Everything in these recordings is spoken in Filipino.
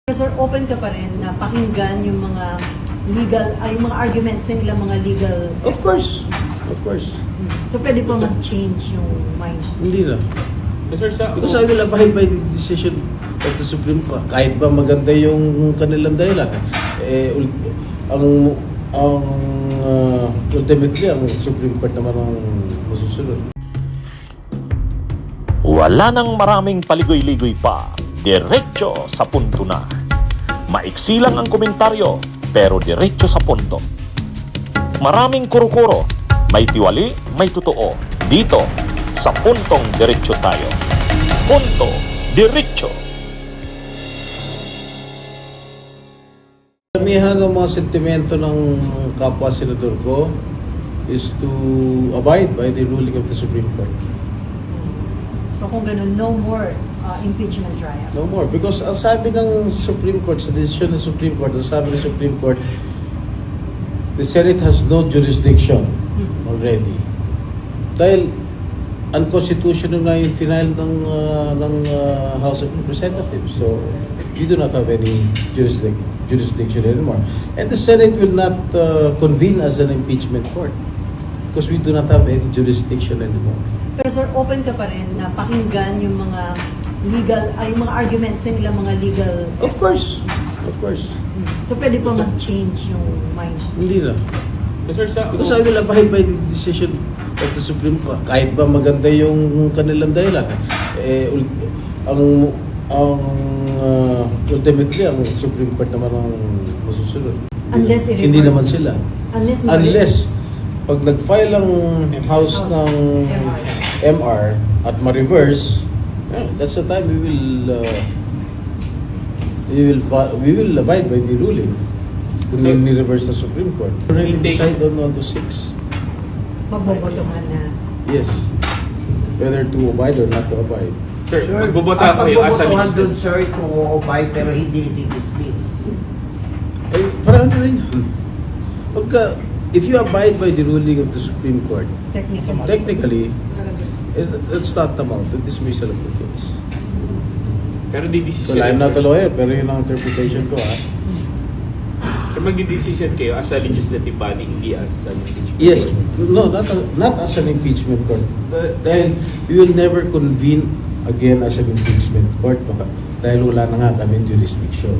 Sir, open ka pa rin na pakinggan yung mga yung mga arguments ng ilang mga legal. Of course. Of course. So pwede po mag-change yung mind. Hindi na. Sir, Because I will abide by the decision of the Supreme Court. Kahit ba maganda yung kanilang dahilan. Ultimately, ang Supreme Court naman ang masusunod. Wala nang maraming paligoy-ligoy pa. Diretso sa punto na. Maiksi lang ang komentaryo, pero diretso sa punto. Maraming kuro-kuro, may tiwali, may totoo. Dito, sa Puntong Diretso Tayo. Punto Diretso. Karamihan ng mga sentimento ng kapwa senador ko is to abide by the ruling of the Supreme Court. So kung ganun, no more impeachment trial. No more. Because ang sabi ng Supreme Court, sa desisyon ng Supreme Court, ang sabi ng Supreme Court, the Senate has no jurisdiction already. Dahil unconstitutional na yung final ng House of Representatives. So, we do not have any jurisdiction anymore. And the Senate will not convene as an impeachment court because we do not have any jurisdiction anymore. Pero sir, open ka pa rin na pakinggan yung mga yung mga arguments ng ilang mga legal. Of course. Of course. So pwede po mag-change yung mind. Hindi na. Sir, Because I will abide by the decision of the Supreme Court. Kahit ba maganda yung kanilang dahilan. Ultimately, ang Supreme Court naman ang masusunod. Unless Hindi naman sila. Unless pag nag-file ang House ng MR at ma-reverse, that's the time we will abide by the ruling. Kung So, ni-reverse ng Supreme Court. Already decide on the 6. magbobotohan na. Yes. Whether to abide or not to abide. Sir, Sir, magbubota ang kayo as a pagbobotohan minister. dun, sir, kung uubay pero hindi i-dismiss. Parang rin. If you abide by the ruling of the Supreme Court, technically, it's not amount to dismissal of the case. Pero di-decision. So, I'm not a lawyer, pero yun ang interpretation ko, ha? Sir, magdi-decision kayo as a legislative body, hindi as an impeachment. Yes. No, not as an impeachment court. Dahil we will never convene again as an impeachment court dahil wala na nga kami jurisdiction.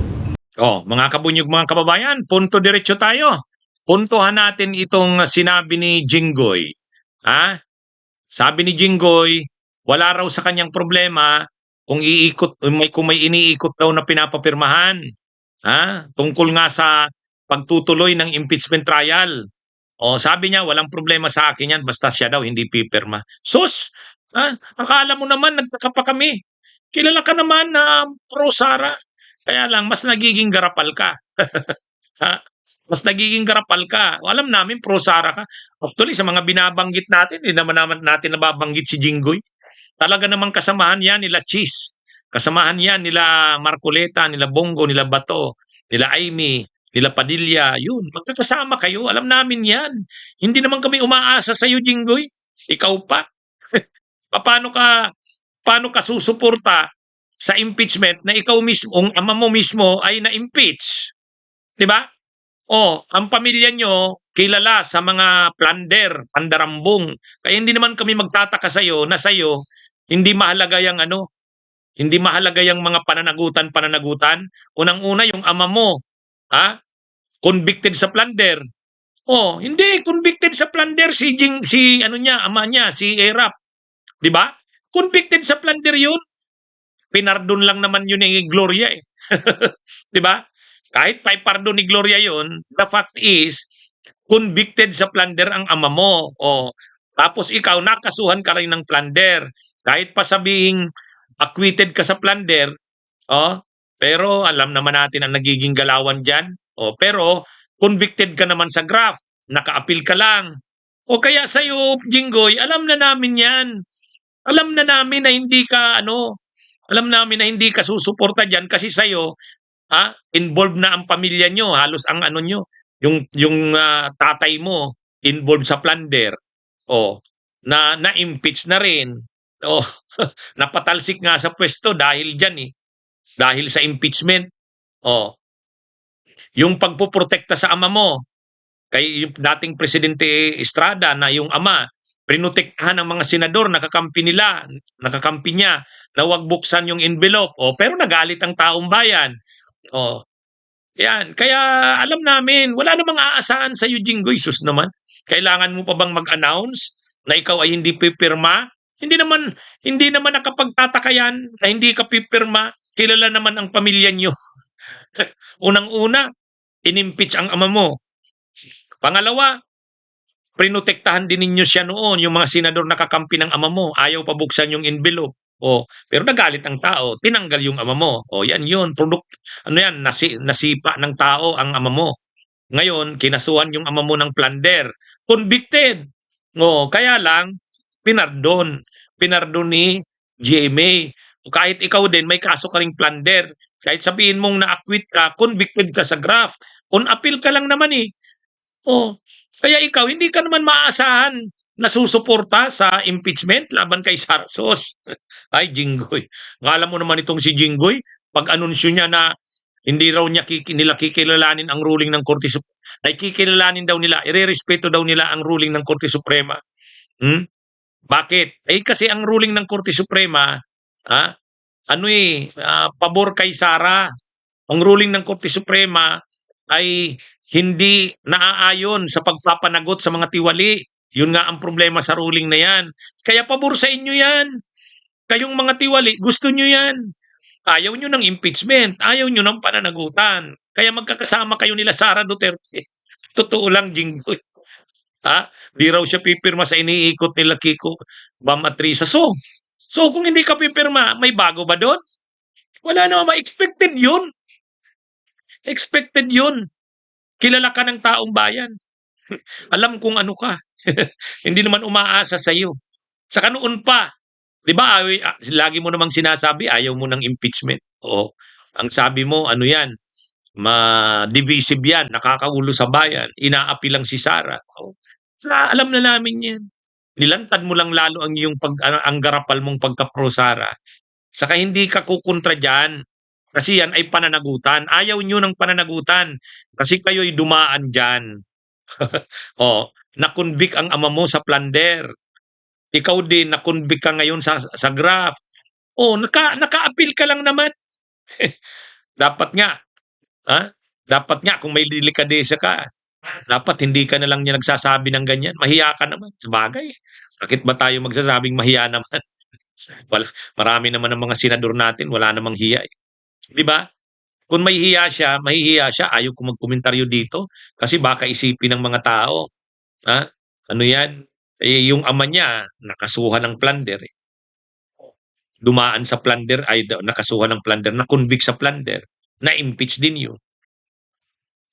Oh, mga kabunyog, mga kababayan, punto diretso tayo. Puntuhan natin itong sinabi ni Jinggoy. Ha? Sabi ni Jinggoy, wala raw sa kanyang problema kung may iniikot daw na pinapapirmahan. Ha? Tungkol nga sa pagtutuloy ng impeachment trial. O sabi niya, walang problema sa akin yan basta siya daw hindi pipirma. Sus! Ha? Akala mo naman nagtaka pa kami. Kilala ka naman na pro Sara. Kaya lang mas nagiging garapal ka. Ha? Mas nagiging garapal ka. Alam namin pro Sara ka. Actually sa mga binabanggit natin, hindi naman natin nababanggit si Jinggoy. Talaga namang kasamahan yan nila Cheese. Kasamahan yan nila Marcoleta, nila Bongo, nila Bato, nila Amy, nila Padilla. Yun, magkakasama kayo. Alam namin yan. Hindi naman kami umaasa sa iyo, Jinggoy. Ikaw pa. Paano ka susuporta sa impeachment na ikaw mismo, ang ama mo mismo ay na-impeach? 'Di ba? Ang pamilya nyo kilala sa mga plunder, pandarambong. Kaya hindi naman kami magtataka sa iyo na sa iyo hindi mahalaga yung hindi mahalaga yung mga pananagutan. Unang-una yung ama mo, convicted sa plunder. Hindi convicted sa plunder ama niya, si Erap. 'Di ba? Convicted sa plunder 'yun. Pinardon lang naman yun ni Gloria eh. 'Di ba? Kahit pardon ni Gloria yun, the fact is, convicted sa plunder ang ama mo. Tapos ikaw, nakasuhan ka rin ng plunder. Kahit pa sabihing acquitted ka sa plunder, pero alam naman natin ang nagiging galawan dyan. Pero convicted ka naman sa graft, naka-appeal ka lang. Kaya sa'yo, Jinggoy, alam na namin yan. Alam na namin na hindi ka, alam namin na hindi ka susuporta dyan kasi sa'yo, involved na ang pamilya nyo, halos ang nyo, yung tatay mo involved sa plunder. Na-impeach na rin. Napatalsik nga sa pwesto dahil diyan eh. Dahil sa impeachment. Oh, yung pagpoprotekta sa ama mo, kay yung dating Presidente Estrada na yung ama, prinotektahan ng mga senador, nakakampi niya, na wag buksan yung envelope. O, pero nagalit ang taong bayan. O, yan. Kaya alam namin, wala namang aasahan sa iyo, Jinggoy. Sus naman. Kailangan mo pa bang mag-announce na ikaw ay hindi pipirma? Hindi naman nakapagtataka yan na hindi ka pipirma. Kilala naman ang pamilya niyo. Unang-una, inimpeach ang ama mo. Pangalawa, prinotektahan din ninyo siya noon, yung mga senador nakakampi ng ama mo, ayaw pa buksan yung envelope. O, pero nagalit ang tao, tinanggal yung ama mo. O, yan yun, nasipa ng tao ang ama mo. Ngayon, kinasuhan yung ama mo ng plunder. Convicted. O, kaya lang, pinardon ni GMA. Kahit ikaw din, may kaso ka ring plunder. Kahit sabihin mong na-acquit ka, convicted ka sa graft. On appeal ka lang naman eh. Oh, kaya ikaw, hindi ka naman maaasahan na susuporta sa impeachment laban kay Sarsos. Ay, Jinggoy. Akala mo naman itong si Jinggoy, pag anunsyo niya na hindi raw nila kikilalanin ang ruling ng Korte Suprema, ay kikilalanin daw nila, irerespeto daw nila ang ruling ng Korte Suprema. Bakit? Eh kasi ang ruling ng Korte Suprema, pabor kay Sara. Ang ruling ng Korte Suprema ay hindi naaayon sa pagpapanagot sa mga tiwali. Yun nga ang problema sa ruling na yan. Kaya pabor sa inyo yan. Kayong mga tiwali, gusto nyo yan. Ayaw nyo ng impeachment. Ayaw nyo ng pananagutan. Kaya magkakasama kayo nila Sara Duterte. Totoo lang, Jinggoy. Di raw siya pipirma sa iniikot nila Kiko, Bam at Risa. So kung hindi ka pipirma, may bago ba doon? Wala naman. Expected yun. Expected yun. Kilala ka ng taong bayan. Alam kung ano ka. Hindi naman umaasa sa iyo. Saka noon pa, 'di ba? Lagi mo namang sinasabi ayaw mo ng impeachment. Oo. Ang sabi mo, ano 'yan? Ma-divisive 'yan, nakakaulo sa bayan. Inaapi lang si Sara. Oo. Alam na namin 'yan. Nilantad mo lang lalo ang iyong ang garapal mong pagka-pro Sara. Saka hindi ka kukontra diyan. Kasi yan ay pananagutan. Ayaw nyo ng pananagutan. Kasi kayo'y dumaan dyan. Na-convict ang ama mo sa plunder. Ikaw din, na-convict ka ngayon sa graft. Naka-appeal ka lang naman. Dapat nga, dapat nga kung may delikadesa ka, dapat hindi ka na lang niya nagsasabi ng ganyan. Mahiya ka naman. Sabagay. Bakit ba tayo magsasabing mahiya naman? Marami naman ang mga senador natin, wala namang hiya. Di ba? Kung mahihiya siya, ayaw ko magkomentaryo dito kasi baka isipin ng mga tao, ano yan? Eh, yung ama niya, nakasuhan ng plunder. Dumaan sa plunder, nakasuhan ng plunder, na-convict sa plunder, na-impeach din yun.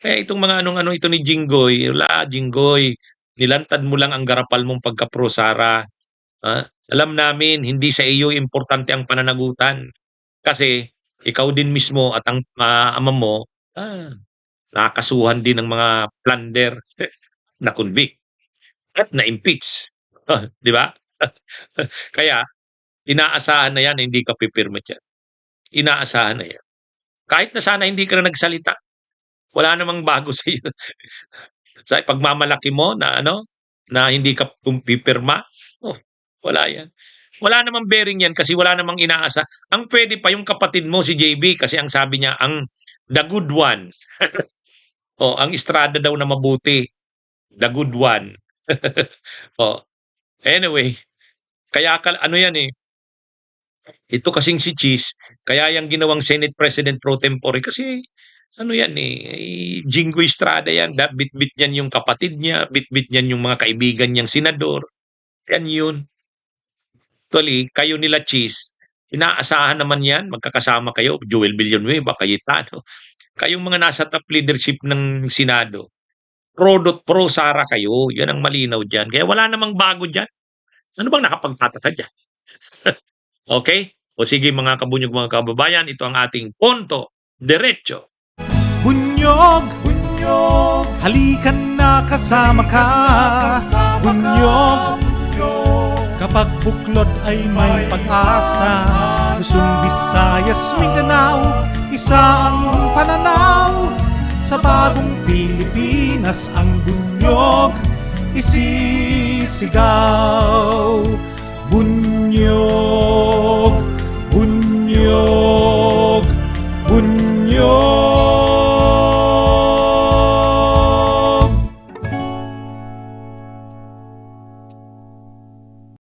Kaya itong mga anong-ano ito ni Jinggoy, wala, Jinggoy, nilantad mo lang ang garapal mong pagka-pro Sara. Alam namin, hindi sa iyo importante ang pananagutan. Kasi, ikaw din mismo at ang ama mo, nakakasuhan din ng mga plunder na convict at na-impeach. Di ba? Kaya, inaasahan na yan, hindi ka pipirma dyan. Inaasahan na yan. Kahit na sana hindi ka na nagsalita, wala namang bago sa iyo. Sa pagmamalaki mo na na hindi ka pipirma, wala yan. Wala namang bearing yan kasi wala namang inaasa. Ang pwede pa yung kapatid mo si JB kasi ang sabi niya, the good one. Ang Estrada daw na mabuti. The good one. Anyway, kaya ano yan eh. Ito kasing si Cheese, kaya yung ginawang Senate President pro tempore kasi ano yan eh, Jinggoy Estrada yan. Bit-bit niyan yung kapatid niya, bit-bit niyan yung mga kaibigan niyang senador. Yan yun. Actually, kayo nila Cheese, inaasahan naman yan, magkakasama kayo, Joel Villanueva, Cayetano. Kayong mga nasa top leadership ng Senado, pro Sara kayo, yan ang malinaw dyan. Kaya wala namang bago dyan. Ano bang nakapagtataka dyan? Okay? O sige mga kabunyog, mga kababayan, ito ang ating Punto Diretso. Bunyog, halikan na kasama ka. Bunyog, kapag buklod ay may pag-asa. Lusong Visayas, Mindanao, isa ang pananaw. Sa bagong Pilipinas ang bunyog isisigaw. Bunyog